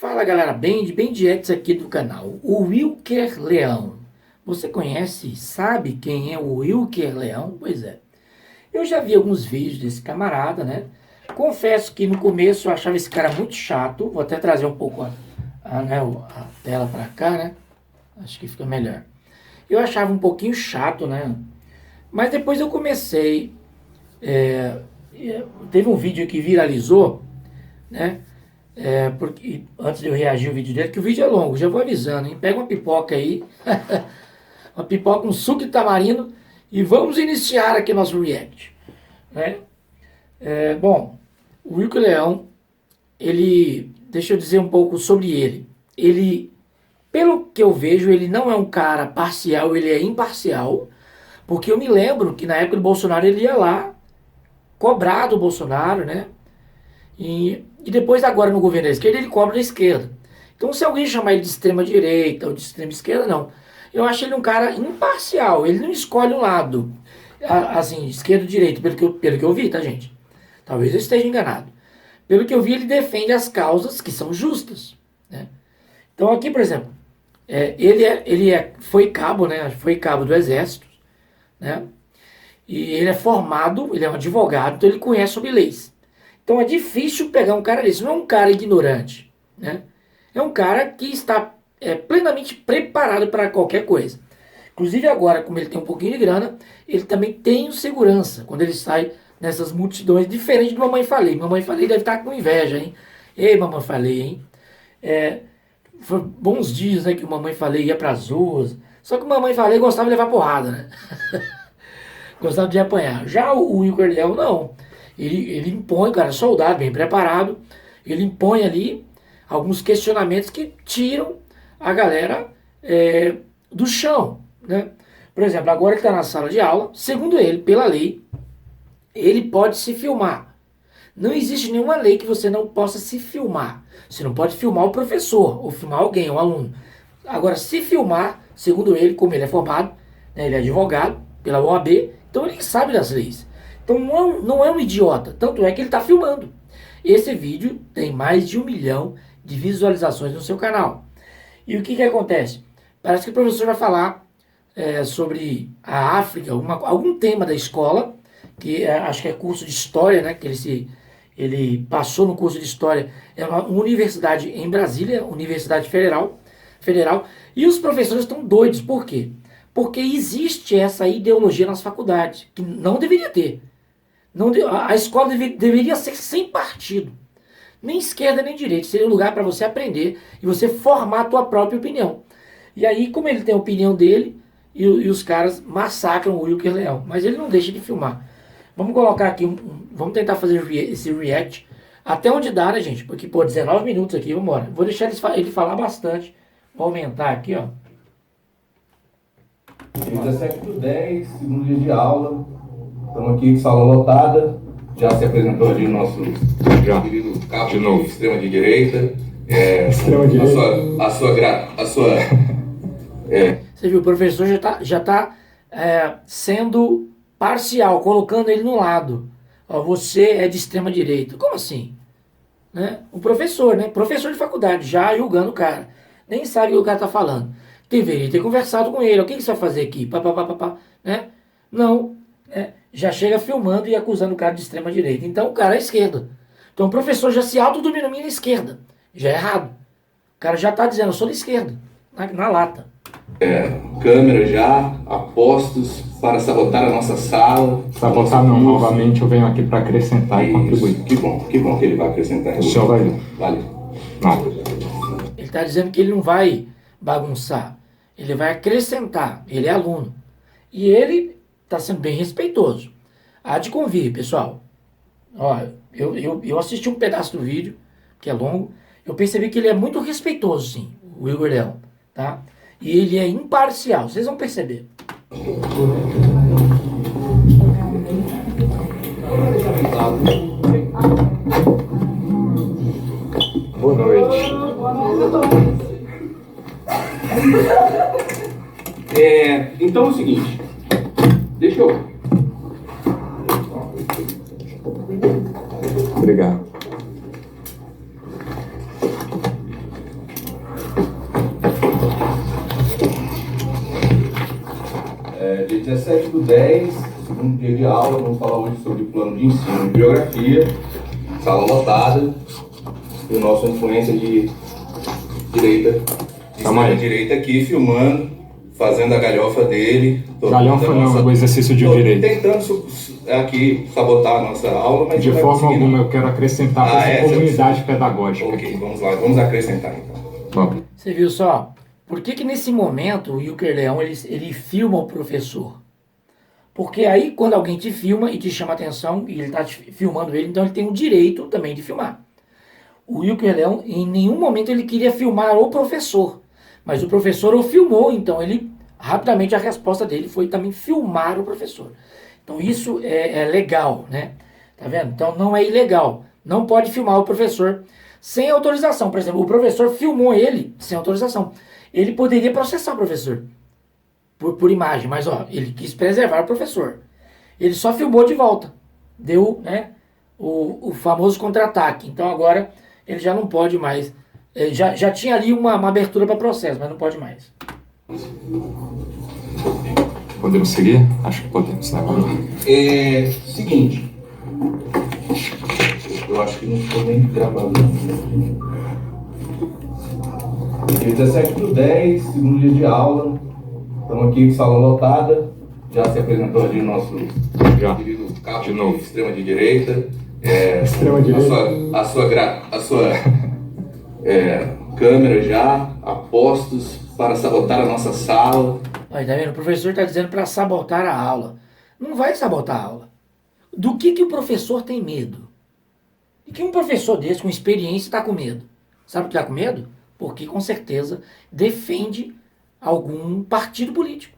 Fala galera, bem Dietes aqui do canal. O Wilker Leão. Você conhece, sabe quem é o Wilker Leão? Pois é. Eu já vi alguns vídeos desse camarada, né? Confesso que no começo eu achava esse cara muito chato. Vou até trazer um pouco a tela pra cá, né? Acho que fica melhor. Eu achava um pouquinho chato, né? Mas depois eu comecei... teve um vídeo que viralizou, né? Porque antes de eu reagir ao vídeo dele, que o vídeo é longo, já vou avisando, hein? Pega uma pipoca aí, uma pipoca, um suco de tamarindo e vamos iniciar aqui nosso react, né? Bom, o Wilker Leão, deixa eu dizer um pouco sobre ele. Ele, pelo que eu vejo, ele não é um cara parcial, ele é imparcial, porque eu me lembro que na época do Bolsonaro ele ia lá cobrar do Bolsonaro, né? E depois agora no governo da esquerda ele cobra da esquerda. Então se alguém chamar ele de extrema direita ou de extrema esquerda, não. Eu acho ele um cara imparcial, ele não escolhe um lado, assim, esquerda ou direita, pelo que eu vi, tá gente? Talvez eu esteja enganado. Pelo que eu vi, ele defende as causas que são justas, né? Então aqui, por exemplo, foi cabo, né? Foi cabo do exército, né? E ele é formado, ele é um advogado, então ele conhece sobre leis. Então é difícil pegar um cara desse. Não é um cara ignorante, né? É um cara que está plenamente preparado para qualquer coisa. Inclusive agora, como ele tem um pouquinho de grana, ele também tem segurança quando ele sai nessas multidões, diferente do Mamãe Falei. Mamãe Falei deve estar com inveja, hein? Ei, Mamãe Falei, hein? Foi bons dias, né, que o Mamãe Falei ia para as ruas. Só que o Mamãe Falei gostava de levar porrada, né? Gostava de apanhar. Já o Wilker Leão, não. Ele impõe, cara, soldado, bem preparado, ele impõe ali alguns questionamentos que tiram a galera do chão, né? Por exemplo, agora ele está na sala de aula, segundo ele, pela lei, ele pode se filmar. Não existe nenhuma lei que você não possa se filmar. Você não pode filmar o professor, ou filmar alguém, um aluno. Agora, se filmar, segundo ele, como ele é formado, né, ele é advogado pela OAB, então ele sabe das leis. Então não é um idiota, tanto é que ele está filmando. Esse vídeo tem mais de 1 milhão de visualizações no seu canal. E o que acontece? Parece que o professor vai falar sobre a África, algum tema da escola, que acho que é curso de história, né? Que ele passou no curso de história, é uma universidade em Brasília, Universidade Federal, e os professores estão doidos. Por quê? Porque existe essa ideologia nas faculdades, que não deveria ter. A escola deveria ser sem partido. Nem esquerda nem direita. Seria um lugar para você aprender e você formar a tua própria opinião. E aí, como ele tem a opinião dele, e os caras massacram o Wilker Leão. Mas ele não deixa de filmar. Vamos colocar aqui, vamos tentar fazer esse react até onde dá, né, gente? Porque, 19 minutos aqui, vamos embora. Vou deixar ele falar bastante. Vou aumentar aqui, ó. 17:10, segundo dia de aula. Estamos aqui, sala lotada. Já se apresentou ali o nosso querido cabo de extrema de direita. Extrema direita. Você viu, o professor já tá sendo parcial, colocando ele no lado. Ó, você é de extrema direita. Como assim? Né? O professor, né? Professor de faculdade, já julgando o cara. Nem sabe o que o cara tá falando. Deveria ter conversado com ele. O que você vai fazer aqui? Né? Não. Já chega filmando e acusando o cara de extrema direita. Então o cara é esquerda. Então o professor já se autodenomina esquerda. Já é errado. O cara já tá dizendo, eu sou da esquerda. Na lata. Câmera já, apostos para sabotar a nossa sala. Sabotar não, novamente eu venho aqui para acrescentar e contribuir. Que bom que ele vai acrescentar. O senhor vai ver. Vale. Nada. Ele está dizendo que ele não vai bagunçar. Ele vai acrescentar. Ele é aluno. E ele está sendo bem respeitoso. Há de convir, pessoal. Ó, eu assisti um pedaço do vídeo, que é longo. Eu percebi que ele é muito respeitoso, sim, o Wilker Leão, tá? E ele é imparcial, vocês vão perceber. Boa noite. Então é o seguinte, deixa eu... Obrigado. Dia 17/10, segundo dia de aula, vamos falar hoje sobre o plano de ensino de biografia, sala lotada, e o nosso influência de direita, direita aqui, filmando, fazendo a galhofa dele. Galhofa não, o exercício de direito. Tentando aqui sabotar a nossa aula, mas de forma alguma eu quero acrescentar essa comunidade pedagógica. Ok, vamos lá, vamos acrescentar então. Bom. Você viu só? Por que nesse momento o Wilker Leão ele filma o professor? Porque aí quando alguém te filma e te chama a atenção e ele está filmando ele, então ele tem o direito também de filmar. O Wilker Leão em nenhum momento ele queria filmar o professor, mas o professor o filmou, então ele rapidamente a resposta dele foi também filmar o professor. Então isso é legal, né? Tá vendo? Então não é ilegal. Não pode filmar o professor sem autorização. Por exemplo, o professor filmou ele sem autorização. Ele poderia processar o professor por imagem, mas ó, ele quis preservar o professor. Ele só filmou de volta. Deu, né, o famoso contra-ataque. Então agora ele já não pode mais. Já tinha ali uma abertura para processo, mas não pode mais. Podemos seguir? Acho que podemos, né? Seguinte. Eu acho que não ficou nem gravado. Dia 17/10, segundo dia de aula. Estamos aqui com sala lotada. Já se apresentou ali o nosso querido cabo de extrema de direita. Extrema direita. A sua câmera já, a postos para sabotar a nossa sala. Olha, tá vendo? O professor está dizendo para sabotar a aula. Não vai sabotar a aula. Do que o professor tem medo? E que um professor desse, com experiência, está com medo? Sabe por que está com medo? Porque, com certeza, defende algum partido político.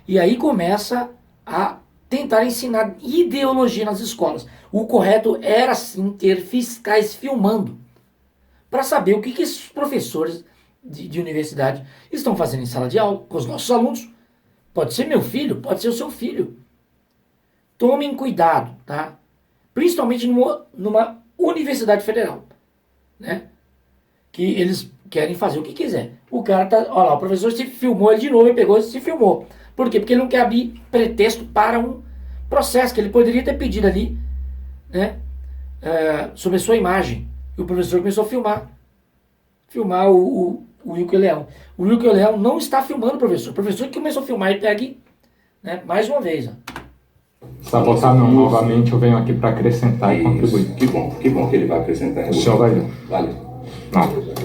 E aí começa a tentar ensinar ideologia nas escolas. O correto era, sim, ter fiscais filmando para saber o que esses professores de universidade estão fazendo em sala de aula com os nossos alunos. Pode ser meu filho, pode ser o seu filho. Tomem cuidado, tá? Principalmente numa universidade federal, né? Que eles querem fazer o que quiser. O cara tá, olha lá, o professor se filmou ele de novo e pegou e se filmou. Por quê? Porque ele não quer abrir pretexto para um processo que ele poderia ter pedido ali, né? Sobre a sua imagem. E o professor começou a filmar o Wilker Leão. O Wilker Leão não está filmando o professor. O professor que começou a filmar, ele pega aqui, né? Mais uma vez, ó. Sabotar não, novamente eu venho aqui para acrescentar e contribuir. Que bom que ele vai acrescentar. O senhor vai ver. Valeu. Não.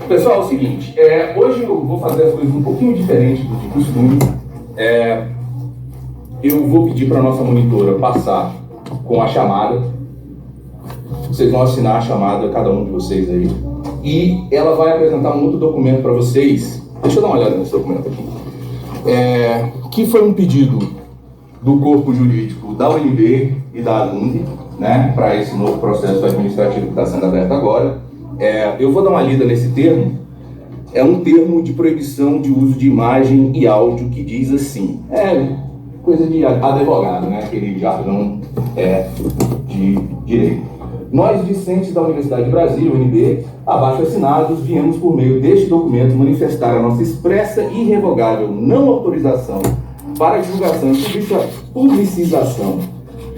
Pessoal, é o seguinte, hoje eu vou fazer as coisas um pouquinho diferente do de costume. Eu vou pedir para a nossa monitora passar com a chamada. Vocês vão assinar a chamada, cada um de vocês aí. E ela vai apresentar um outro documento para vocês. Deixa eu dar uma olhada nesse documento aqui. Que foi um pedido do corpo jurídico da UNB e da ALUND, né, para esse novo processo administrativo que está sendo aberto agora. Eu vou dar uma lida nesse termo. É um termo de proibição de uso de imagem e áudio que diz assim, coisa de advogado, né, aquele jargão de direito. Nós, discentes da Universidade de Brasília, UNB, abaixo assinados, viemos por meio deste documento manifestar a nossa expressa e irrevogável não autorização para divulgação e publicização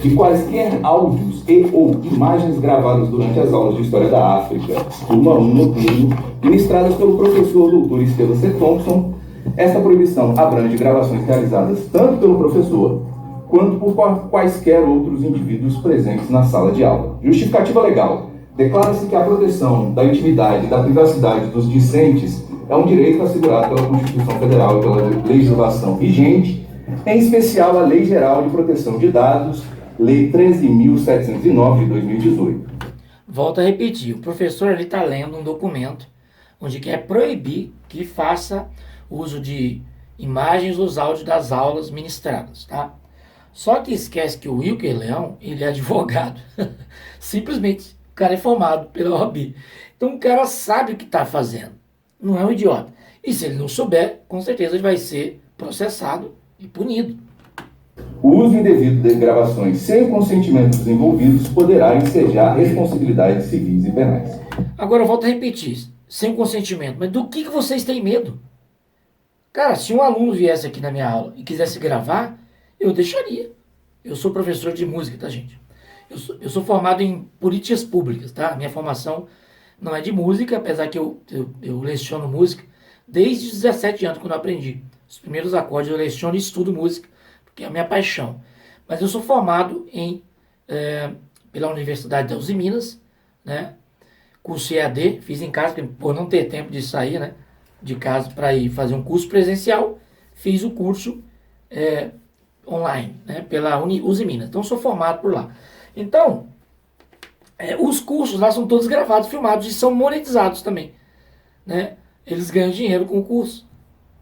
de quaisquer áudios e ou imagens gravadas durante as aulas de História da África, turma 1 noturno, ministradas pelo professor Dr. Esteban C. Thompson. Esta proibição abrange gravações realizadas tanto pelo professor quanto por quaisquer outros indivíduos presentes na sala de aula. Justificativa legal. Declara-se que a proteção da intimidade e da privacidade dos discentes é um direito assegurado pela Constituição Federal e pela legislação vigente, em especial a Lei Geral de Proteção de Dados, Lei 13.709 de 2018. Volto a repetir, o professor está lendo um documento onde quer proibir que faça uso de imagens ou áudios das aulas ministradas, tá? Só que esquece que o Wilker Leão, ele é advogado. Simplesmente, o cara é formado pela OAB. Então o cara sabe o que está fazendo. Não é um idiota. E se ele não souber, com certeza ele vai ser processado e punido. O uso indevido de gravações sem o consentimento dos envolvidos poderá ensejar responsabilidades civis e penais. Agora eu volto a repetir, sem o consentimento. Mas do que vocês têm medo? Cara, se um aluno viesse aqui na minha aula e quisesse gravar, eu deixaria. Eu sou professor de música, tá, gente? Eu sou formado em políticas públicas, tá? Minha formação não é de música, apesar que eu leciono música desde os 17 anos, quando eu aprendi. Os primeiros acordes eu leciono e estudo música, porque é a minha paixão. Mas eu sou formado pela Universidade da Uzi Minas, né? Curso EAD, fiz em casa, por não ter tempo de sair, né, de casa para ir fazer um curso presencial, fiz o curso online, né, pela Uzi Minas. Então, sou formado por lá. Então, os cursos lá são todos gravados, filmados e são monetizados também, né? Eles ganham dinheiro com o curso.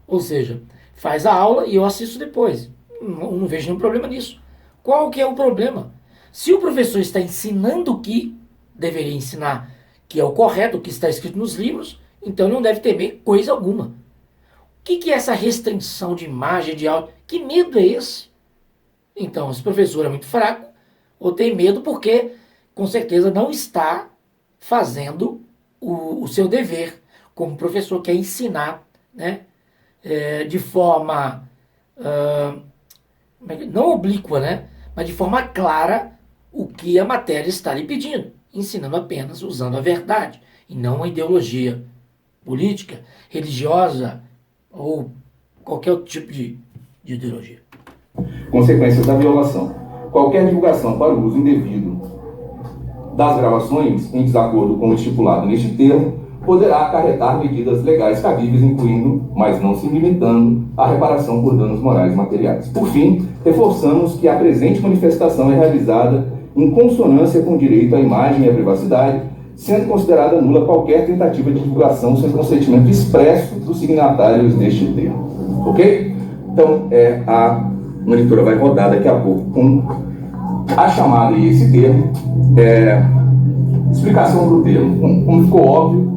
Ou seja, faz a aula e eu assisto depois. Não vejo nenhum problema nisso. Qual que é o problema? Se o professor está ensinando o que deveria ensinar, que é o correto, o que está escrito nos livros, então não deve temer coisa alguma. O que é essa restrição de imagem, de áudio? Que medo é esse? Então, esse professor é muito fraco, ou tem medo porque, com certeza, não está fazendo o seu dever como professor, que é ensinar, né, de forma não oblíqua, né, mas de forma clara o que a matéria está lhe pedindo, ensinando apenas usando a verdade e não a ideologia política, religiosa ou qualquer outro tipo de ideologia. Consequências da violação. Qualquer divulgação para o uso indevido das gravações, em desacordo com o estipulado neste termo, poderá acarretar medidas legais cabíveis, incluindo, mas não se limitando, a reparação por danos morais e materiais. Por fim, reforçamos que a presente manifestação é realizada em consonância com o direito à imagem e à privacidade, sendo considerada nula qualquer tentativa de divulgação sem consentimento expresso dos signatários deste termo. Ok? Então, a monitora vai rodar daqui a pouco com a chamada e esse termo, explicação do termo. Como ficou óbvio,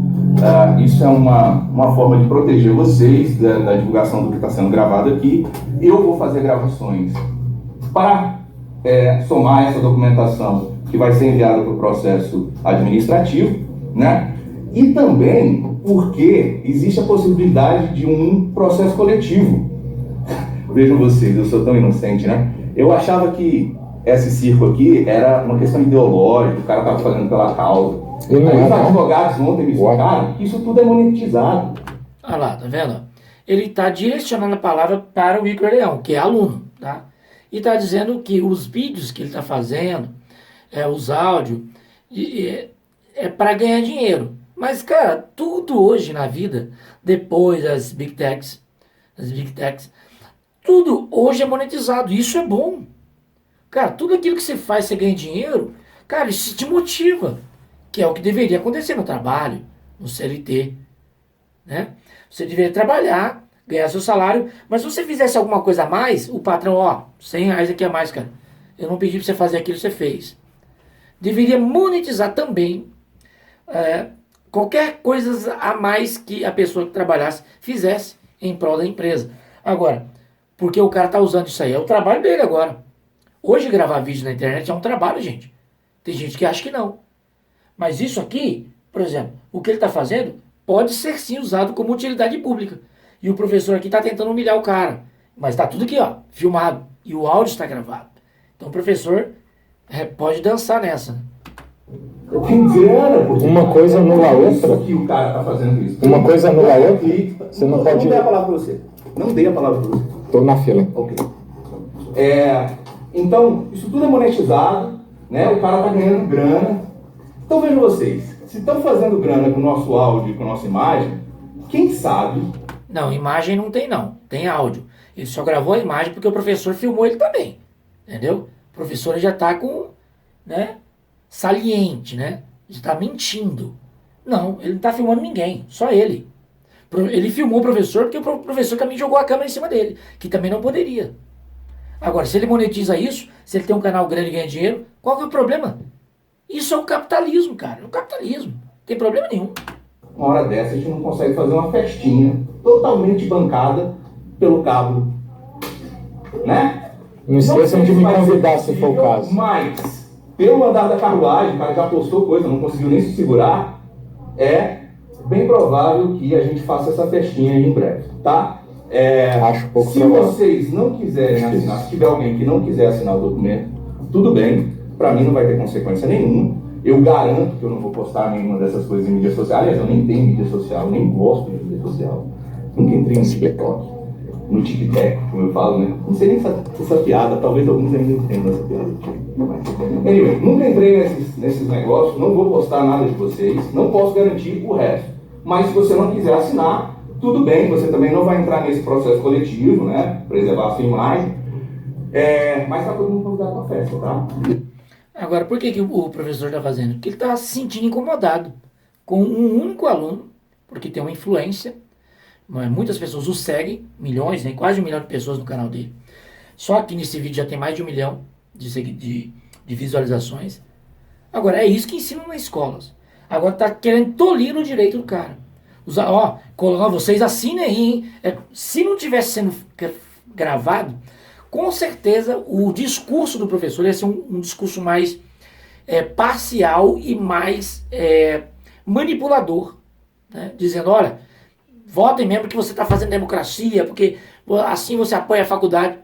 isso é uma forma de proteger vocês da divulgação do que está sendo gravado aqui. Eu vou fazer gravações para somar essa documentação que vai ser enviada para o processo administrativo, né? E também porque existe a possibilidade de um processo coletivo. Vejam vocês, eu sou tão inocente, né? Eu achava que esse circo aqui era uma questão ideológica, o cara estava fazendo pela causa. Aí os advogados ontem me explicaram que isso tudo é monetizado. Olha lá, tá vendo? Ele está direcionando a palavra para o Igor Leão, que é aluno, tá? E está dizendo que os vídeos que ele está fazendo, os áudios, é para ganhar dinheiro. Mas, cara, tudo hoje na vida, depois das Big Techs, tudo hoje é monetizado. Isso é bom. Cara, tudo aquilo que você faz, você ganha dinheiro, cara, isso te motiva. Que é o que deveria acontecer no trabalho, no CLT, né? Você deveria trabalhar, ganhar seu salário, mas se você fizesse alguma coisa a mais, o patrão, R$100 aqui a mais, cara. Eu não pedi pra você fazer aquilo, você fez. Deveria monetizar também qualquer coisa a mais que a pessoa que trabalhasse fizesse em prol da empresa. Agora, porque o cara tá usando isso aí, é o trabalho dele agora. Hoje gravar vídeo na internet é um trabalho, gente. Tem gente que acha que não. Mas isso aqui, por exemplo, o que ele está fazendo pode ser sim usado como utilidade pública. E o professor aqui está tentando humilhar o cara. Mas está tudo aqui, filmado. E o áudio está gravado. Então o professor pode dançar nessa. Né? Tem grana, uma coisa anula a outra. Que o cara está fazendo isso. Uma coisa anula a outra. Você não pode. Não dei a palavra para você. Não dei a palavra para você. Estou na fila. Ok. Então, isso tudo é monetizado, né? O cara está ganhando grana. Então vejam vocês, se estão fazendo grana com o nosso áudio e com a nossa imagem, quem sabe... Não, imagem não tem não, tem áudio. Ele só gravou a imagem porque o professor filmou ele também, entendeu? O professor já está com, né, saliente, né? Já está mentindo. Não, ele não está filmando ninguém, só ele. Ele filmou o professor porque o professor também jogou a câmera em cima dele, que também não poderia. Agora, se ele monetiza isso, se ele tem um canal grande e ganha dinheiro, qual que é o problema? Isso é o capitalismo, cara. É o capitalismo. Não tem problema nenhum. Uma hora dessa a gente não consegue fazer uma festinha totalmente bancada pelo cabo. Né? Não esqueçam de me convidar se for o caso. Mas, pelo andar da carruagem, o cara já postou coisa, não conseguiu nem se segurar, é bem provável que a gente faça essa festinha aí em breve, tá? Acho pouco Se provável. vocês não quiserem assinar, se tiver alguém que não quiser assinar o documento, tudo bem, para mim não vai ter consequência nenhuma. Eu garanto que eu não vou postar nenhuma dessas coisas em mídia social. Aliás, eu nem tenho mídia social, eu nem gosto de mídia social. Nunca entrei no TikTok, no TikTok, como eu falo, né? Não sei nem se essa piada, talvez alguns ainda entendam essa piada. Mas, anyway, nunca entrei nesses negócios, não vou postar nada de vocês, não posso garantir o resto. Mas se você não quiser assinar, tudo bem, você também não vai entrar nesse processo coletivo, né? Preservar a sua imagem. Mas tá todo mundo convidado pra festa, tá? Agora, por que o professor está fazendo? Porque ele está se sentindo incomodado com um único aluno, porque tem uma influência, muitas pessoas o seguem, milhões, né? Quase 1 milhão de pessoas no canal dele. Só que nesse vídeo já tem mais de 1 milhão de visualizações. Agora, é isso que ensinam nas escolas. Agora está querendo tolir o direito do cara. Vocês assinem aí, hein? Se não tivesse sendo gravado, com certeza o discurso do professor ia ser um discurso mais parcial e mais manipulador, né? Dizendo, olha, votem mesmo que você está fazendo democracia, porque assim você apoia a faculdade.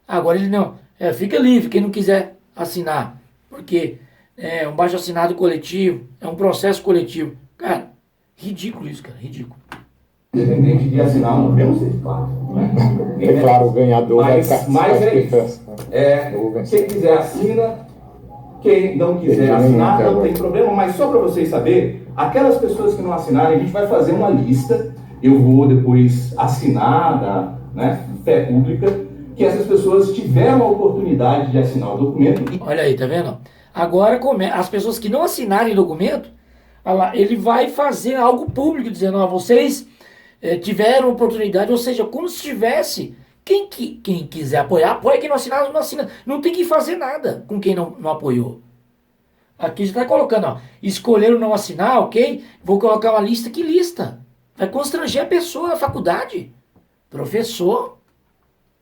Agora ele não, fica livre quem não quiser assinar, porque é um baixo-assinado coletivo, é um processo coletivo. Cara, ridículo isso, cara, ridículo. Independente de assinar ou não, eu não sei, claro. Né? É claro, o ganhador Mas é isso. Quem quiser assina, quem não quiser assinar não tem problema, mas só para vocês saberem, aquelas pessoas que não assinarem, a gente vai fazer uma lista, eu vou depois assinar da fé pública, que essas pessoas tiveram a oportunidade de assinar o documento. Olha aí, tá vendo? Agora, as pessoas que não assinarem o documento, ele vai fazer algo público, dizendo, vocês tiveram oportunidade, ou seja, como se tivesse, quem quiser apoiar, apoia, quem não assinar, não assina, não tem que fazer nada com quem não apoiou. Aqui já está colocando, escolheram não assinar, ok, vou colocar uma lista, que lista? Vai constranger a pessoa, a faculdade, professor,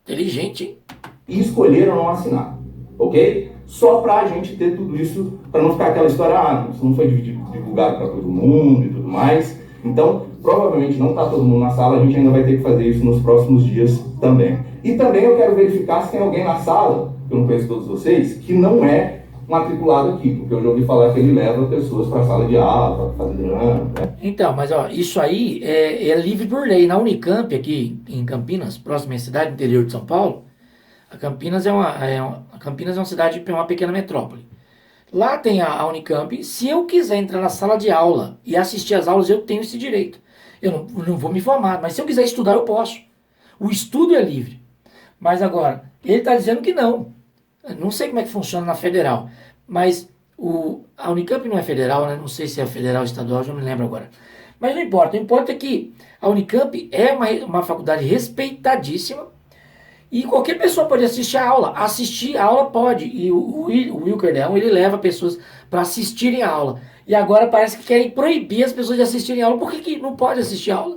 inteligente, hein? E escolheram não assinar, ok? Só para a gente ter tudo isso, para não ficar aquela história, isso não foi divulgado para todo mundo e tudo mais. Então, provavelmente não está todo mundo na sala, a gente ainda vai ter que fazer isso nos próximos dias também. E também eu quero verificar se tem alguém na sala, que eu não conheço todos vocês, que não é matriculado aqui, porque eu já ouvi falar que ele leva pessoas para a sala de aula, para fazer drama. Né? Então, mas isso aí é livre por lei. Na Unicamp, aqui em Campinas, próxima à cidade, interior de São Paulo, Campinas é uma cidade, uma pequena metrópole. Lá tem a Unicamp. Se eu quiser entrar na sala de aula e assistir às aulas, eu tenho esse direito. Eu não vou me formar, mas se eu quiser estudar, eu posso. O estudo é livre. Mas agora, ele está dizendo que não. Não sei como é que funciona na federal, mas a Unicamp não é federal, né? Não sei se é federal ou estadual, já não me lembro agora. Mas não importa. O importante é que a Unicamp é uma faculdade respeitadíssima. E qualquer pessoa pode assistir a aula. Assistir a aula pode. E o Wilker Leão, ele leva pessoas para assistirem a aula. E agora parece que querem proibir as pessoas de assistirem a aula. Por que não pode assistir a aula?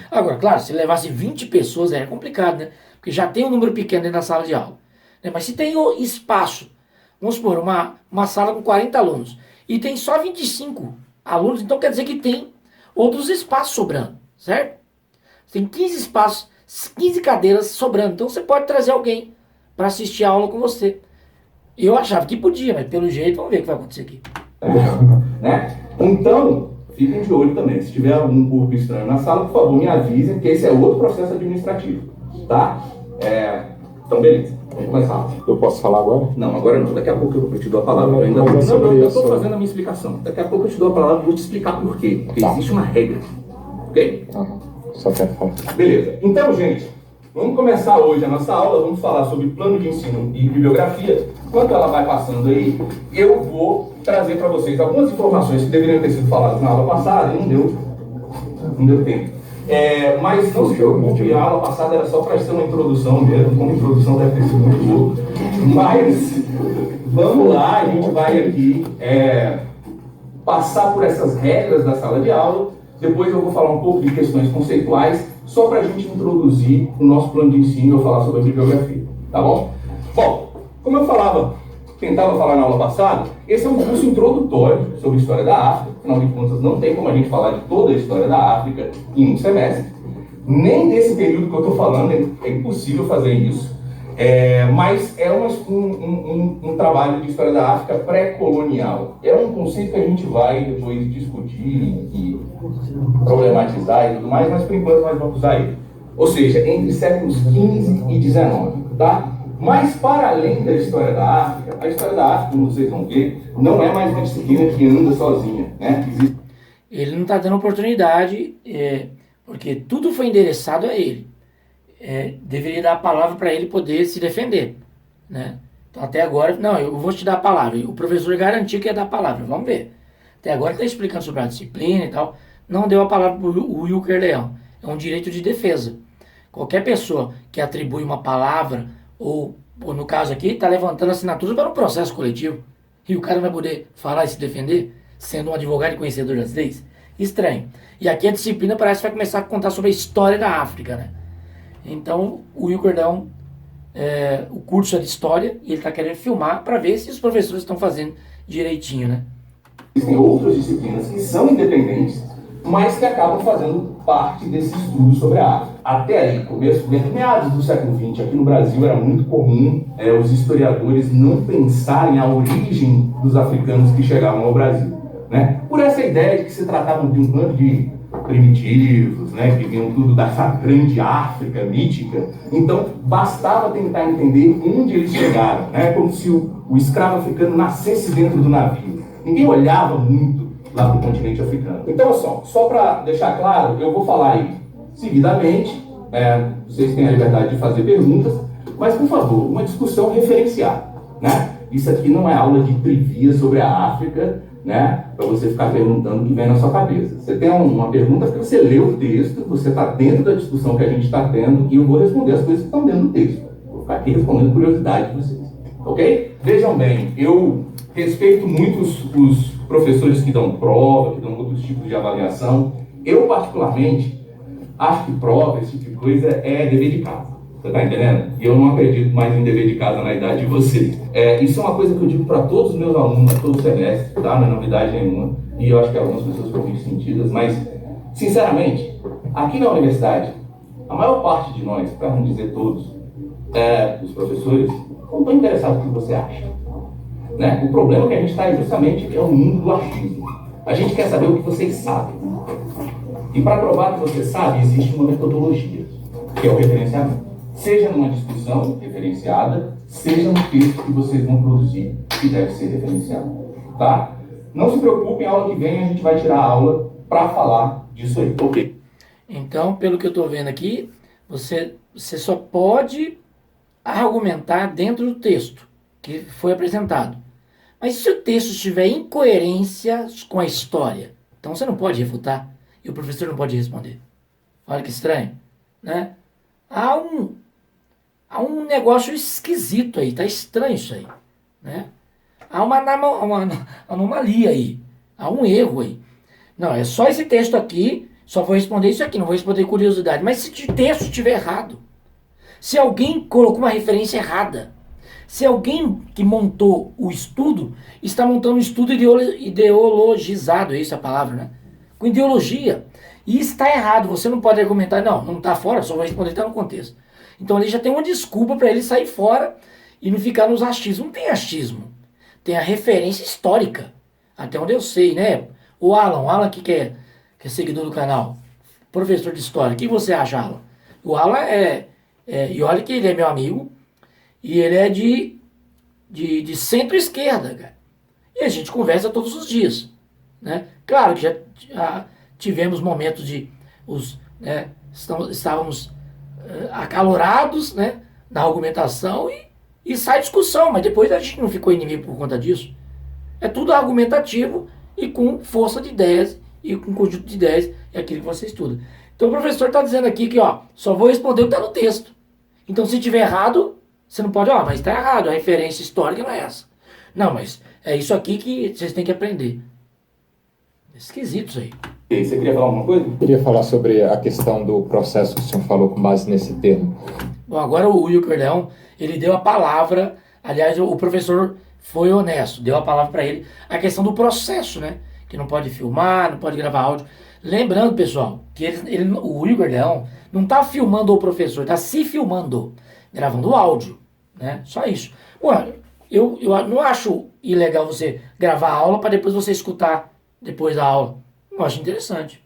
Agora, claro, se levasse 20 pessoas é complicado, né? Porque já tem um número pequeno dentro da sala de aula. Né? Mas se tem espaço, vamos supor, uma sala com 40 alunos, e tem só 25 alunos, então quer dizer que tem outros espaços sobrando, certo? Tem 15 espaços, 15 cadeiras sobrando. Então você pode trazer alguém para assistir a aula com você. Eu achava que podia, mas pelo jeito, vamos ver o que vai acontecer aqui. Né? Então, fiquem de olho também. Se tiver algum corpo estranho na sala, por favor, me avisem, porque esse é outro processo administrativo. Tá? Então, beleza. Vamos começar. Eu posso falar agora? Não, agora não. Daqui a pouco eu te dou a palavra. Eu ainda eu estou fazendo a minha explicação. Daqui a pouco eu te dou a palavra e vou te explicar por quê. Porque existe uma regra. Ok? Só quero falar. Beleza. Então, gente, vamos começar hoje a nossa aula. Vamos falar sobre plano de ensino e bibliografia. Enquanto ela vai passando aí, eu vou trazer para vocês algumas informações que deveriam ter sido faladas na aula passada e não deu tempo. Mas não se preocupe, a aula passada era só para ser uma introdução mesmo, como introdução deve ter sido muito boa. Mas vamos lá, a gente vai aqui passar por essas regras da sala de aula. Depois eu vou falar um pouco de questões conceituais, só para a gente introduzir o nosso plano de ensino e eu falar sobre a bibliografia, tá bom? Bom, como eu tentava falar na aula passada, esse é um curso introdutório sobre a história da África. Afinal de contas, não tem como a gente falar de toda a história da África em um semestre. Nem desse período que eu estou falando, é impossível fazer isso. Mas é um trabalho de história da África pré-colonial. É um conceito que a gente vai depois discutir e problematizar e tudo mais, mas por enquanto nós vamos usar ele. Ou seja, entre séculos XV e XIX, tá? Mas para além da história da África, a história da África, como vocês vão ver, não é mais uma disciplina que anda sozinha, né? Ele não está dando oportunidade, porque tudo foi endereçado a ele. Deveria dar a palavra para ele poder se defender, né? Então até agora, não, eu vou te dar a palavra. O professor garantiu que ia dar a palavra, vamos ver. Até agora está explicando sobre a disciplina e tal, não deu a palavra para o Wilker Leão. É um direito de defesa. Qualquer pessoa que atribui uma palavra, ou no caso aqui, está levantando assinaturas para um processo coletivo, e o cara vai poder falar e se defender, sendo um advogado e conhecedor das leis? Estranho. E aqui a disciplina parece que vai começar a contar sobre a história da África, né? Então, o Wilker Leão, o curso é de história, e ele está querendo filmar para ver se os professores estão fazendo direitinho, né? Existem outras disciplinas que são independentes, mas que acabam fazendo parte desse estudo sobre a África. Até aí, meados do século XX, aqui no Brasil era muito comum os historiadores não pensarem a origem dos africanos que chegavam ao Brasil, né? Por essa ideia de que se tratavam de um bando de primitivos, né, que vinham tudo dessa grande África mítica. Então, bastava tentar entender onde eles chegaram, né? Como se o escravo africano nascesse dentro do navio. Ninguém olhava muito lá para o continente africano. Então, só para deixar claro, eu vou falar aí seguidamente, vocês têm a liberdade de fazer perguntas, mas, por favor, uma discussão referenciada, né? Isso aqui não é aula de trivia sobre a África, né, para você ficar perguntando o que vem na sua cabeça. Você tem uma pergunta porque você leu o texto, você está dentro da discussão que a gente está tendo, e eu vou responder as coisas que estão dentro do texto. Vou ficar aqui respondendo curiosidade de vocês. Ok? Vejam bem, eu respeito muito os professores que dão prova, que dão outros tipos de avaliação. Eu, particularmente, acho que prova, esse tipo de coisa, é dever de casa. Você está entendendo? E eu não acredito mais em dever de casa na idade de vocês. Isso é uma coisa que eu digo para todos os meus alunos, todo semestre, tá? Não é novidade nenhuma. E eu acho que algumas pessoas ficam muito sentidas, mas, sinceramente, aqui na universidade, a maior parte de nós, para não dizer todos, os professores, não estão interessados no que você acha, né? O problema que a gente está é justamente o mundo do achismo. A gente quer saber o que vocês sabem. E para provar que você sabe, existe uma metodologia, que é o referenciamento. Seja numa discussão referenciada, seja no texto que vocês vão produzir, que deve ser referenciado. Tá? Não se preocupem, a aula que vem a gente vai tirar a aula para falar disso aí. Ok? Então, pelo que eu estou vendo aqui, você só pode argumentar dentro do texto que foi apresentado. Mas se o texto estiver em incoerência com a história, então você não pode refutar e o professor não pode responder. Olha que estranho, né? Há um negócio esquisito aí, tá estranho isso aí, né? Há uma anomalia aí, há um erro aí. Não, é só esse texto aqui, só vou responder isso aqui, não vou responder curiosidade. Mas se o texto estiver errado, se alguém colocou uma referência errada, se alguém que montou o estudo está montando um estudo ideologizado, essa é a palavra, né? Com ideologia, e está errado, você não pode argumentar, não está fora, só vou responder, está no contexto. Então ele já tem uma desculpa para ele sair fora e não ficar nos achismos. Não tem achismo, tem a referência histórica, até onde eu sei, né? O Alan que é seguidor do canal, professor de história, o que você acha, Alan? O Alan e olha que ele é meu amigo, e ele é de centro-esquerda, cara. E a gente conversa todos os dias, né? Claro que já tivemos momentos estávamos acalorados, né, na argumentação e sai discussão, mas depois a gente não ficou inimigo por conta disso. É tudo argumentativo e com força de ideias e com conjunto de ideias é aquilo que você estuda. Então o professor está dizendo aqui que só vou responder o que está no texto. Então se tiver errado, você não pode, mas está errado, a referência histórica não é essa. Não, mas é isso aqui que vocês têm que aprender. É esquisito isso aí. E aí, você queria falar alguma coisa? Eu queria falar sobre a questão do processo que o senhor falou com base nesse termo. Bom, agora o Wilker Leão, ele deu a palavra, aliás, o professor foi honesto, deu a palavra para ele, a questão do processo, né? que não pode filmar, não pode gravar áudio. Lembrando, pessoal, que o Igor Leão não está filmando o professor, está se filmando, gravando o áudio, né? Só isso. Ué, eu não acho ilegal você gravar a aula para depois você escutar depois da aula. Eu acho interessante.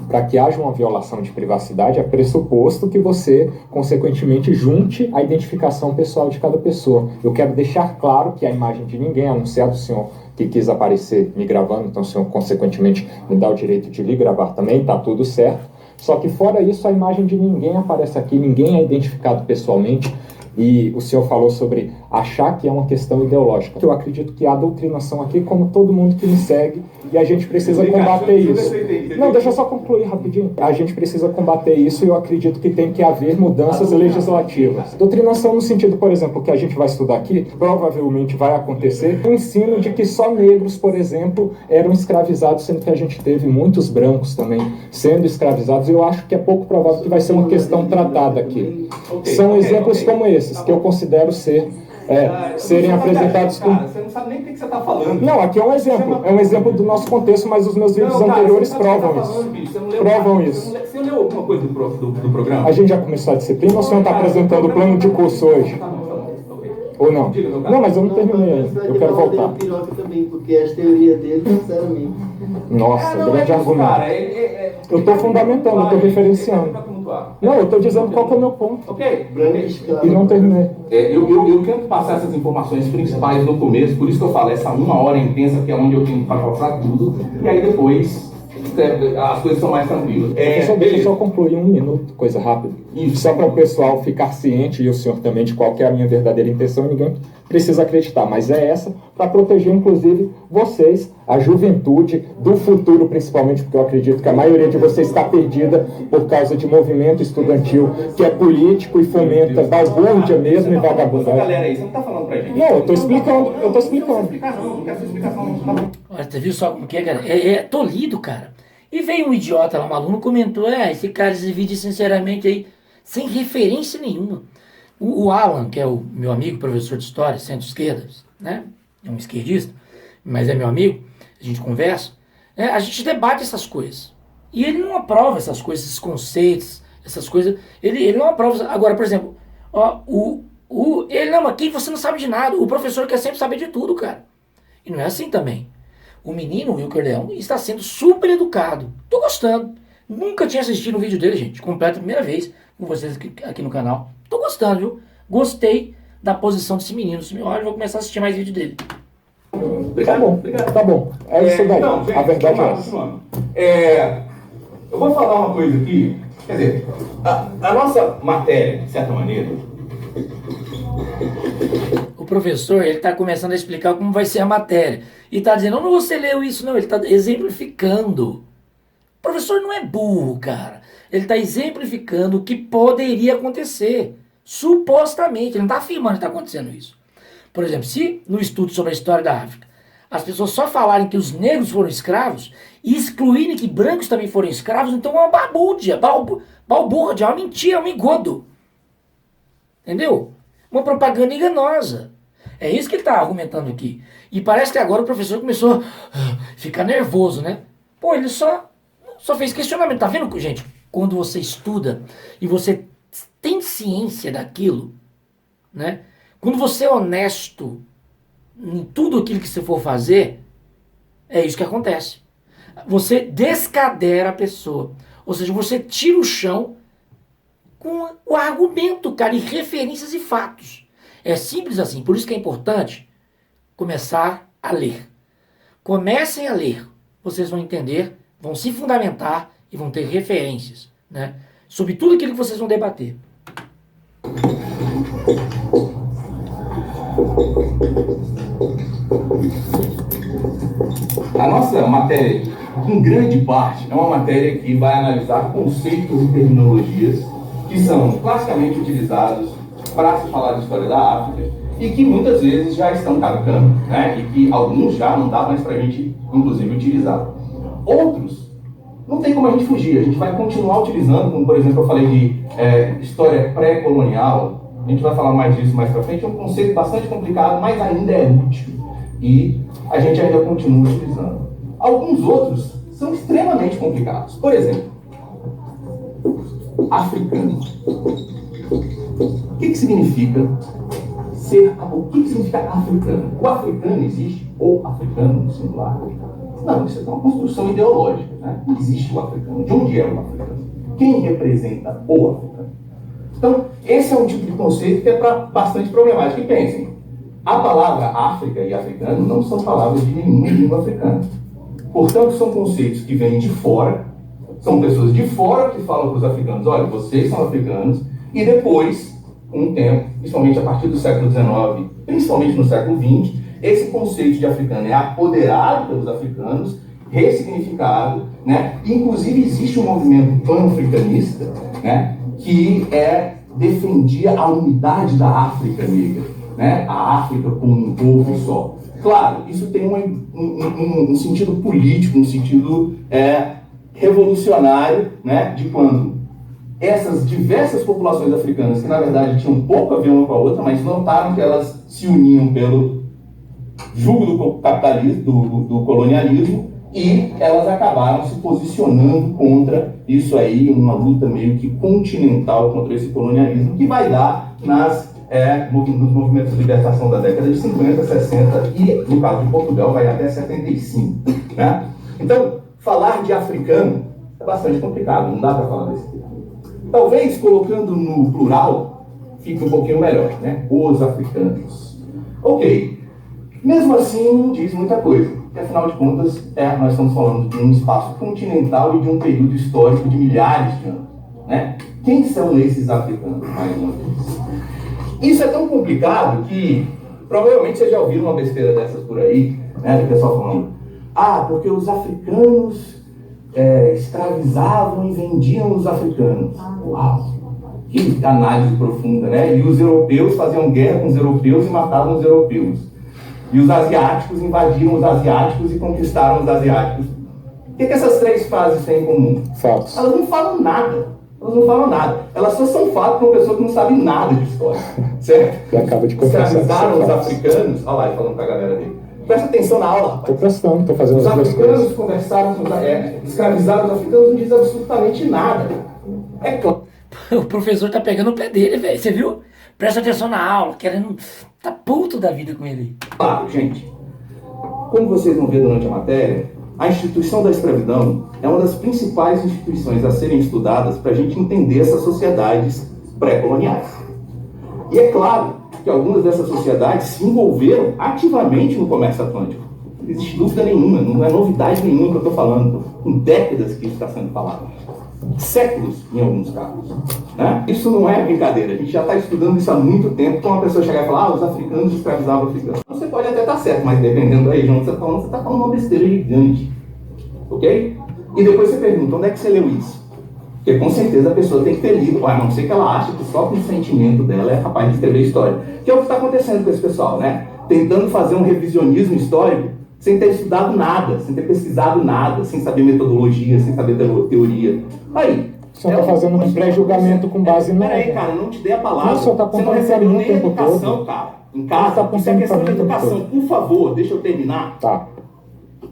Para que haja uma violação de privacidade, é pressuposto que você, consequentemente, junte a identificação pessoal de cada pessoa. Eu quero deixar claro que a imagem de ninguém, a não ser a do senhor que quis aparecer me gravando, então o senhor, consequentemente, me dá o direito de lhe gravar também, está tudo certo. Só que, fora isso, a imagem de ninguém aparece aqui, ninguém é identificado pessoalmente. E o senhor falou sobre achar que é uma questão ideológica. Eu acredito que há doutrinação aqui, como todo mundo que me segue, e a gente precisa combater isso. Não, deixa eu só concluir rapidinho. A gente precisa combater isso e eu acredito que tem que haver mudanças legislativas. Doutrinação no sentido, por exemplo, que a gente vai estudar aqui, provavelmente vai acontecer, o ensino de que só negros, por exemplo, eram escravizados, sendo que a gente teve muitos brancos também sendo escravizados, e eu acho que é pouco provável que vai ser uma questão tratada aqui. São exemplos como esse que eu considero serem apresentados como... Você não sabe nem o que você está falando. Não, aqui é um exemplo do nosso contexto, mas os meus vídeos anteriores provam isso. Provam isso. Você leu alguma coisa do programa? A gente já começou a disciplina ou o senhor está apresentando o plano de curso hoje? Ou não? Não, mas eu não terminei ainda. Eu quero voltar. Também, porque as teorias dele, sinceramente. Nossa, grande argumento. Eu estou fundamentando, eu estou referenciando. Não, eu estou dizendo qual que é o meu ponto. Ok. E não terminei. Eu quero passar essas informações principais no começo, por isso que eu falo, essa 1 hora intensa que é onde eu tenho que passar tudo, e aí depois as coisas são mais tranquilas. Deixa eu só concluir 1 minuto, coisa rápida. Isso. Só para o pessoal ficar ciente, e o senhor também, de qual que é a minha verdadeira intenção, ninguém precisa acreditar, mas é essa, para proteger, inclusive, vocês, a juventude, do futuro principalmente, porque eu acredito que a maioria de vocês está perdida por causa de movimento estudantil, que é político e fomenta balbúrdia mesmo e vagabundagem. Galera aí, você não está falando pra gente. Não, eu estou explicando, Não quero sua explicação, não. Olha, você viu só como que é, cara? É tolido, cara. E veio um idiota lá, um aluno, comentou, esse cara se divide sinceramente aí, sem referência nenhuma. O Alan, que é o meu amigo, professor de História, centro-esquerda, né? É um esquerdista, mas é meu amigo, a gente conversa, a gente debate essas coisas. E ele não aprova essas coisas, esses conceitos, essas coisas, ele não aprova. Agora, por exemplo, ele não, aqui você não sabe de nada, o professor quer sempre saber de tudo, cara. E não é assim também. O menino, o Wilker Leão, está sendo super educado. Tô gostando. Nunca tinha assistido um vídeo dele, gente. Completa a primeira vez com vocês aqui no canal. Tô gostando, viu? Gostei da posição desse menino. Olha, eu vou começar a assistir mais vídeo dele. Tá bom, tá bom. É isso daí. Então, gente, a verdade é essa. Eu vou falar uma coisa aqui. Quer dizer, a nossa matéria, de certa maneira... O professor, ele está começando a explicar como vai ser a matéria. E está dizendo, não, você leu isso, não. Ele está exemplificando. O professor não é burro, cara. Ele está exemplificando o que poderia acontecer. Supostamente. Ele não está afirmando que está acontecendo isso. Por exemplo, se no estudo sobre a história da África, as pessoas só falarem que os negros foram escravos e excluírem que brancos também foram escravos, então é uma balbúrdia, balbúrdia, é uma mentira, é um engodo. Entendeu? Uma propaganda enganosa. É isso que ele está argumentando aqui. E parece que agora o professor começou a ficar nervoso, né? Pô, ele só fez questionamento. Tá vendo, gente? Quando você estuda e você tem ciência daquilo, né? Quando você é honesto em tudo aquilo que você for fazer, é isso que acontece. Você descadera a pessoa. Ou seja, você tira o chão com o argumento, cara, e referências e fatos. É simples assim. Por isso que é importante começar a ler. Comecem a ler. Vocês vão entender, vão se fundamentar e vão ter referências, né, sobre tudo aquilo que vocês vão debater. A nossa matéria, em grande parte, é uma matéria que vai analisar conceitos e terminologias que são classicamente utilizados para se falar de história da África e que muitas vezes já estão caducando, né? E que alguns já não dá mais para a gente, inclusive, utilizar. Outros, não tem como a gente fugir, a gente vai continuar utilizando, como por exemplo eu falei de história pré-colonial, a gente vai falar mais disso mais para frente, é um conceito bastante complicado, mas ainda é útil e a gente ainda continua utilizando. Alguns outros são extremamente complicados. Por exemplo, africano. O que significa o que significa africano? O africano existe, ou africano no singular? Não, isso é uma construção ideológica, né? Não existe o africano. De onde é o africano? Quem representa o africano? Então, esse é um tipo de conceito que é bastante problemático. E pensem, a palavra África e africano não são palavras de nenhuma língua africana. Portanto, são conceitos que vêm de fora, são pessoas de fora que falam para os africanos, olha, vocês são africanos, e depois, com o tempo, principalmente a partir do século XIX, principalmente no século XX, esse conceito de africano é apoderado pelos africanos, ressignificado, né? Inclusive existe um movimento pan-africanista, né? Que defendia a unidade da África negra, né? A África como um povo só. Claro, isso tem um sentido político, um sentido revolucionário, né? De quando essas diversas populações africanas, que na verdade tinham pouco a ver uma com a outra, mas notaram que elas se uniam pelo jugo do capitalismo, do colonialismo, e elas acabaram se posicionando contra isso aí, uma luta meio que continental contra esse colonialismo, que vai dar nos movimentos de libertação da década de 50, 60 e, no caso de Portugal, vai até 75. Né? Então, falar de africano é bastante complicado, não dá para falar desse termo. Talvez, colocando no plural, fique um pouquinho melhor, né? Os africanos. Ok. Mesmo assim, não diz muita coisa, porque afinal de contas, nós estamos falando de um espaço continental e de um período histórico de milhares de anos. Né? Quem são esses africanos, mais uma vez? Isso é tão complicado que provavelmente vocês já ouviram uma besteira dessas por aí, né? Do pessoal falando, porque os africanos escravizavam e vendiam os africanos. Uau! Que análise profunda, né? E os europeus faziam guerra com os europeus e matavam os europeus. E os asiáticos invadiram os asiáticos e conquistaram os asiáticos. O que essas três frases têm em comum? Fatos. Elas não falam nada. Elas só são fatos para uma pessoa que não sabe nada de história. Certo? E acaba de confessar. Escravizaram os africanos. Olha lá, ele falando para a galera dele. Presta atenção na aula, rapaz. Estou prestando, estou fazendo os as duas africanos coisas. conversaram com escravizaram os africanos, não diz absolutamente nada. É claro. O professor tá pegando o pé dele, velho. Você viu? Presta atenção na aula, querendo. Tá puto da vida com ele. Claro, gente. Como vocês vão ver durante a matéria, a instituição da escravidão é uma das principais instituições a serem estudadas para a gente entender essas sociedades pré-coloniais. E é claro que algumas dessas sociedades se envolveram ativamente no comércio atlântico. Não existe dúvida nenhuma, não é novidade nenhuma que eu estou falando. Em décadas que isso está sendo falado. Séculos, em alguns casos. Né? Isso não é brincadeira. A gente já está estudando isso há muito tempo. Então uma pessoa chegar e falar, os africanos escravizavam africanos. Você pode até estar certo, mas dependendo da região que você está falando uma besteira gigante. Ok? E depois você pergunta, onde é que você leu isso? Porque com certeza a pessoa tem que ter lido, a não ser que ela ache que só com o sentimento dela é capaz de escrever história. Que é o que está acontecendo com esse pessoal, né? Tentando fazer um revisionismo histórico sem ter estudado nada, sem ter pesquisado nada, sem saber metodologia, sem saber teoria. Aí. Você está fazendo um pré-julgamento com base em nada. Peraí, cara, eu não te dei a palavra. Não, o senhor está você não apontando para recebeu mim o nem tempo educação, todo. cara. Em casa, isso é questão de educação. Por favor, deixa eu terminar. Tá.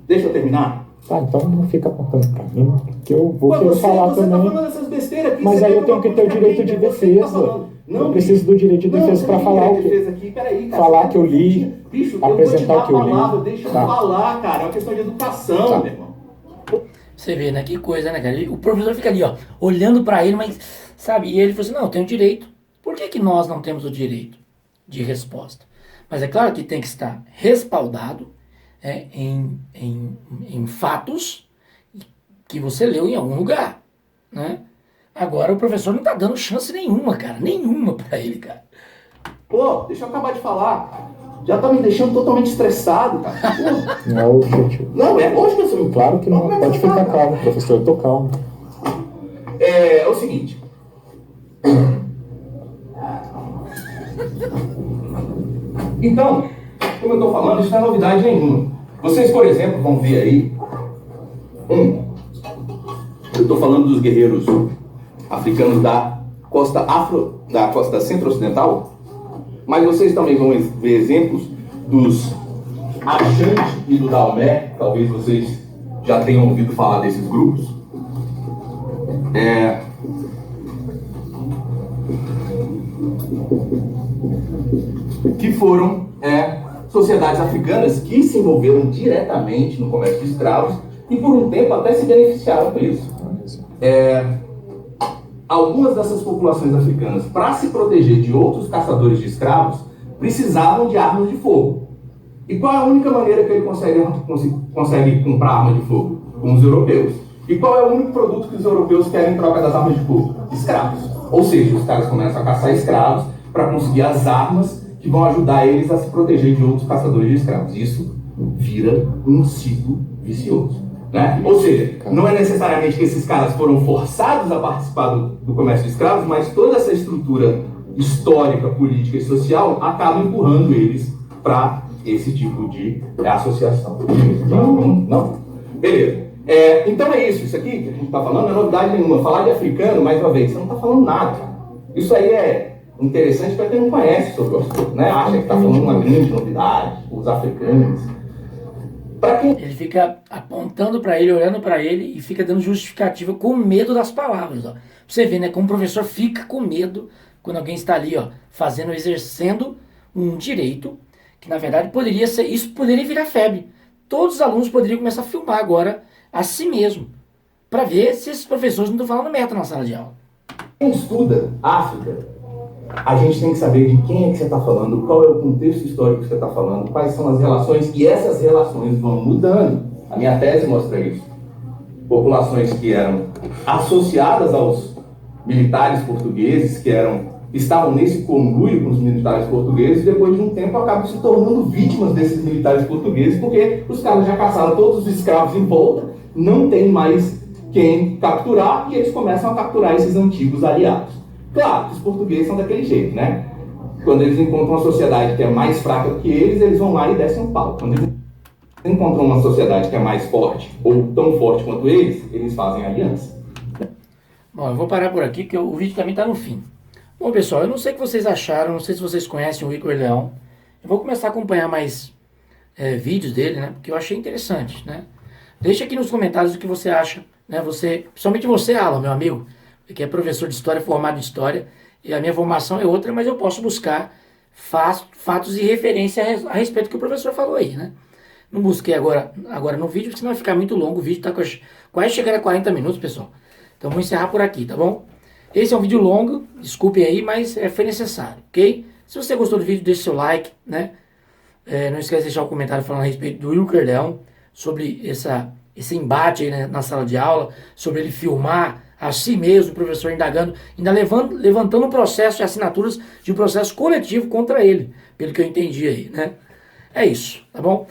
Deixa eu terminar. Tá, então não fica apontando pra mim, que eu vou querer você falar tá também. falando essas besteiras aqui, Mas você aí quer eu tenho que ter o direito de defesa. Não, Eu preciso do direito de defesa para falar o quê? Falar que eu li, bicho, apresentar o que eu li. Deixa eu Tá. falar, cara. É uma questão de educação, Tá. meu irmão. Você vê, né? Que coisa, né, cara? O professor fica ali, ó, olhando pra ele, mas, sabe? E ele falou assim, não, eu tenho direito. Por que nós não temos o direito de resposta? Mas é claro que tem que estar respaldado em fatos que você leu em algum lugar, né? Agora o professor não tá dando chance nenhuma, cara. Nenhuma pra ele, cara. Pô, deixa eu acabar de falar. Já tá me deixando totalmente estressado, cara. Pô. Não é o objetivo. Não, é lógico que eu sou. Claro que não. Como é que Pode você ficar tá? calmo, professor. Eu tô calmo. É o seguinte. Então, como eu estou falando, isso não é novidade nenhuma. Vocês, por exemplo, vão ver aí. Eu estou falando dos guerreiros africanos da costa centro-ocidental, mas vocês também vão ver exemplos dos Ashanti e do Daomé. Talvez vocês já tenham ouvido falar desses grupos. Que foram sociedades africanas que se envolveram diretamente no comércio de escravos e por um tempo até se beneficiaram com isso. Algumas dessas populações africanas, para se proteger de outros caçadores de escravos, precisavam de armas de fogo. E qual é a única maneira que ele consegue comprar arma de fogo? Com os europeus. E qual é o único produto que os europeus querem em troca das armas de fogo? Escravos. Ou seja, os caras começam a caçar escravos para conseguir as armas que vão ajudar eles a se proteger de outros caçadores de escravos. Isso vira um ciclo vicioso. Né? Ou seja, não é necessariamente que esses caras foram forçados a participar do comércio de escravos, mas toda essa estrutura histórica, política e social acaba empurrando eles para esse tipo de associação. Não? Beleza. Então é isso. Isso aqui que a gente está falando não é novidade nenhuma. Falar de africano, mais uma vez, você não está falando nada. Isso aí é interessante para quem não conhece sobre o assunto, né? Acha que está falando uma grande novidade, os africanos. Ele fica apontando para ele, olhando para ele e fica dando justificativa com medo das palavras. Ó. Pra você ver, né? Como o professor fica com medo quando alguém está ali, ó, exercendo um direito que na verdade poderia ser, isso poderia virar febre. Todos os alunos poderiam começar a filmar agora a si mesmo, para ver se esses professores não estão falando merda na sala de aula. Quem estuda África, a gente tem que saber de quem é que você está falando, qual é o contexto histórico que você está falando, quais são as relações, e essas relações vão mudando. A minha tese mostra isso. Populações que eram associadas aos militares portugueses, que estavam nesse conluio com os militares portugueses, depois de um tempo acabam se tornando vítimas desses militares portugueses, porque os caras já caçaram todos os escravos em volta, não tem mais quem capturar, e eles começam a capturar esses antigos aliados. Claro que os portugueses são daquele jeito, né? Quando eles encontram uma sociedade que é mais fraca do que eles vão lá e descem um pau. Quando eles encontram uma sociedade que é mais forte, ou tão forte quanto eles fazem aliança. Bom, eu vou parar por aqui, porque o vídeo também está no fim. Bom, pessoal, eu não sei o que vocês acharam, não sei se vocês conhecem o Igor Leão. Eu vou começar a acompanhar mais vídeos dele, né? Porque eu achei interessante, né? Deixa aqui nos comentários o que você acha, né? Principalmente você, Alan, meu amigo, que é professor de História, formado em História, e a minha formação é outra, mas eu posso buscar fatos e referência a respeito do que o professor falou aí, né? Não busquei agora no vídeo, porque senão vai ficar muito longo, o vídeo está quase chegando a 40 minutos, pessoal. Então vou encerrar por aqui, tá bom? Esse é um vídeo longo, desculpem aí, mas foi necessário, ok? Se você gostou do vídeo, deixe seu like, né? Não esquece de deixar um comentário falando a respeito do Igor Leão, sobre esse embate aí, né, na sala de aula, sobre ele filmar a si mesmo, o professor indagando, ainda levantando um processo de assinaturas de um processo coletivo contra ele, pelo que eu entendi aí, né? É isso, tá bom?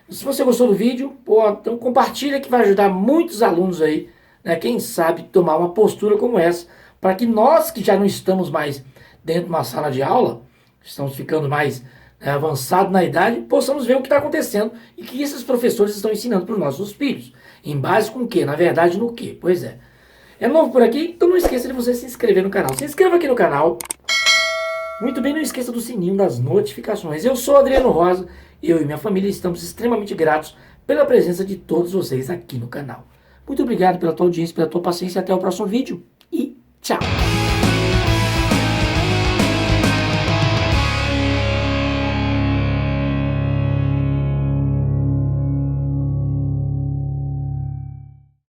Se você gostou do vídeo, então compartilha que vai ajudar muitos alunos aí, né? Quem sabe tomar uma postura como essa, para que nós que já não estamos mais dentro de uma sala de aula, estamos ficando mais avançados na idade, possamos ver o que está acontecendo e que esses professores estão ensinando para os nossos filhos. Em base com o quê? Na verdade, no quê? Pois é. É novo por aqui? Então não esqueça de você se inscrever no canal. Se inscreva aqui no canal. Muito bem, não esqueça do sininho das notificações. Eu sou Adriano Rosa, eu e minha família estamos extremamente gratos pela presença de todos vocês aqui no canal. Muito obrigado pela tua audiência, pela tua paciência. Até o próximo vídeo e tchau!